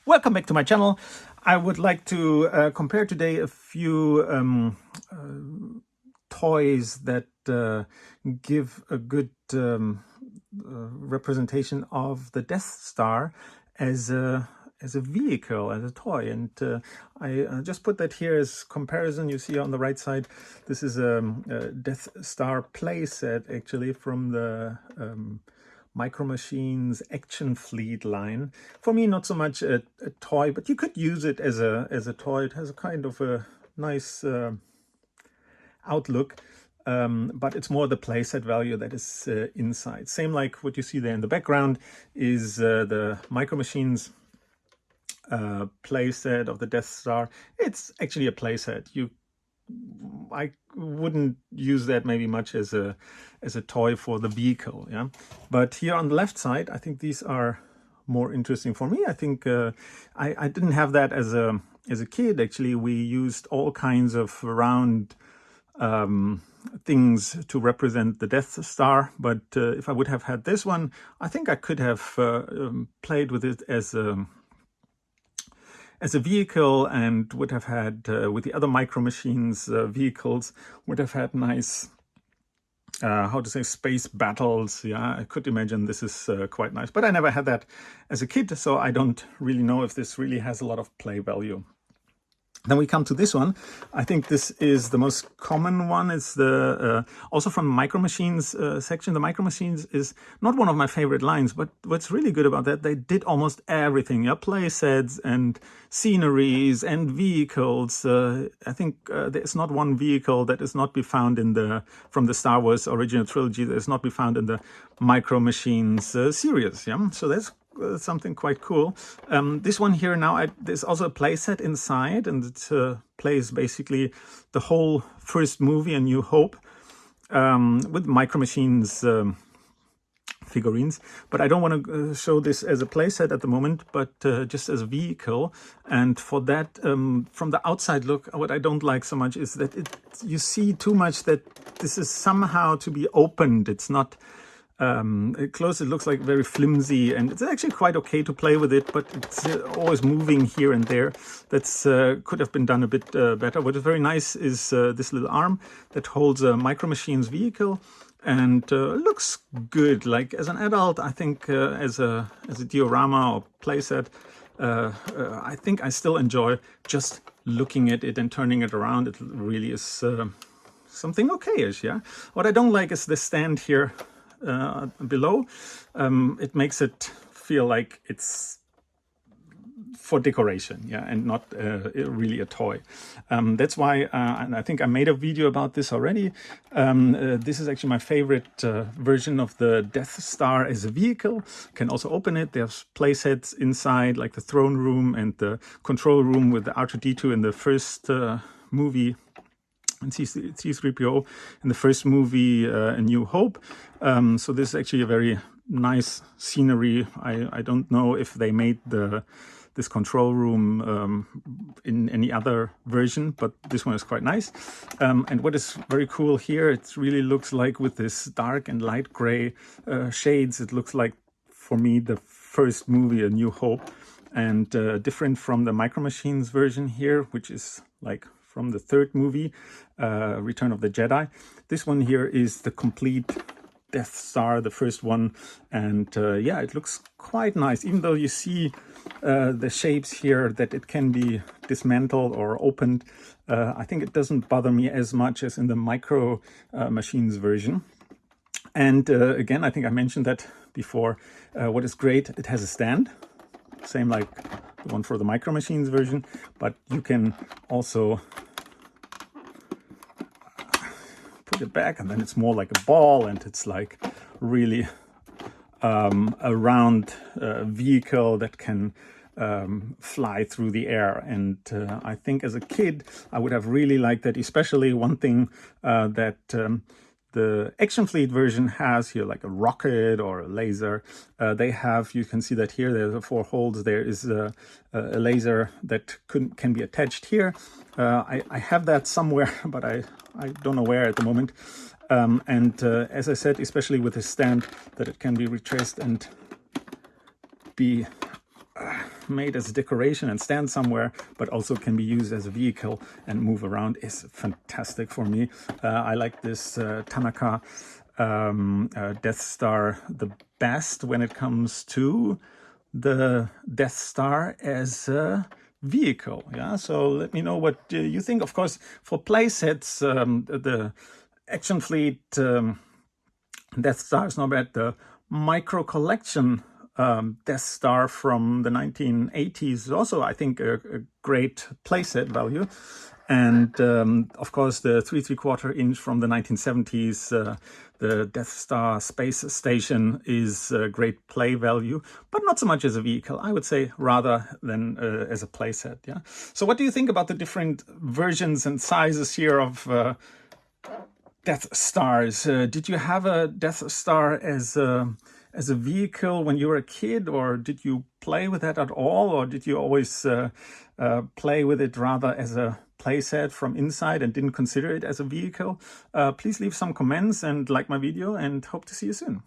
Welcome back to my channel. I would like to compare today a few toys that give a good representation of the Death Star as a vehicle, as a toy. And I just put that here as comparison. You see on the right side, this is a Death Star play set actually from the Micro Machines Action Fleet line. For me, not so much a toy, but you could use it as a toy. It has a kind of a nice outlook, but it's more the playset value that is inside. Same like what you see there in the background is the Micro Machines playset of the Death Star. It's actually a playset. I wouldn't use that maybe much as a toy for the vehicle, yeah. But here on the left side, I think these are more interesting for me. I think I didn't have that as a kid. Actually, we used all kinds of round things to represent the Death Star. But if I would have had this one, I think I could have played with it as a vehicle, and would have had, with the other Micro Machines vehicles, would have had nice, how to say, space battles. Yeah, I could imagine this is quite nice. But I never had that as a kid, so I don't really know if this really has a lot of play value. Then we come to this one. I think this is the most common one. It's the also from Micro Machines section. The Micro Machines is not one of my favorite lines, but what's really good about that, they did almost everything. Yeah, play sets and sceneries and vehicles. I think there's not one vehicle that is not be found in from the Star Wars original trilogy that is not be found in the Micro Machines series. Yeah, so that's something quite cool. This one here now, there's also a play set inside, and it plays basically the whole first movie, A New Hope, with Micro Machines figurines. But I don't want to show this as a play set at the moment, but just as a vehicle. And for that, from the outside look, what I don't like so much is that you see too much that this is somehow to be opened. It's not close. It looks like very flimsy, and it's actually quite okay to play with it, but it's always moving here and there. That's could have been done a bit better. What is very nice is this little arm that holds a Micro Machines vehicle, and looks good. Like as an adult, I think as a diorama or playset, I think I still enjoy just looking at it and turning it around. It really is something okay-ish, yeah. What I don't like is the stand here below. It makes it feel like it's for decoration, yeah, and not really a toy. That's why, and I think I made a video about this already. This is actually my favorite version of the Death Star as a vehicle. Can also open it. There's play sets inside, like the throne room and the control room with the R2-D2 in the first movie, and C-3PO in the first movie, A New Hope. So this is actually a very nice scenery. I don't know if they made this control room in any other version, but this one is quite nice. And what is very cool here, it really looks like with this dark and light gray shades, it looks like, for me, the first movie, A New Hope, and different from the Micro Machines version here, which is like from the third movie, Return of the Jedi. This one here is the complete Death Star, the first one, and yeah, it looks quite nice, even though you see the shapes here that it can be dismantled or opened. I think it doesn't bother me as much as in the Micro Machines version. And again, I think I mentioned that before. What is great, it has a stand, same like the one for the Micro Machines version, but you can also put it back, and then it's more like a ball, and it's like really a round vehicle that can fly through the air. And I think as a kid, I would have really liked that, especially one thing that the Action Fleet version has here, like a rocket or a laser. They have, you can see that here, there's 4 holes. There is a laser that can be attached here. I have that somewhere, but I don't know where at the moment. And as I said, especially with this stand, that it can be retraced and be made as decoration and stand somewhere, but also can be used as a vehicle and move around, is fantastic for me. I like this Tanaka Death Star the best when it comes to the Death Star as a vehicle. Yeah, so let me know what you think. Of course, for play sets, the Action Fleet Death Star is not bad. The Micro Collection Death Star from the 1980s is also, I think, a great playset value. And of course, the 3 3/4 inch from the 1970s, the Death Star space station, is a great play value, but not so much as a vehicle. I would say rather than as a playset. Yeah. So, what do you think about the different versions and sizes here of Death Stars? Did you have a Death Star as a vehicle when you were a kid, or did you play with that at all, or did you always play with it rather as a playset from inside and didn't consider it as a vehicle? Please leave some comments and like my video, and hope to see you soon.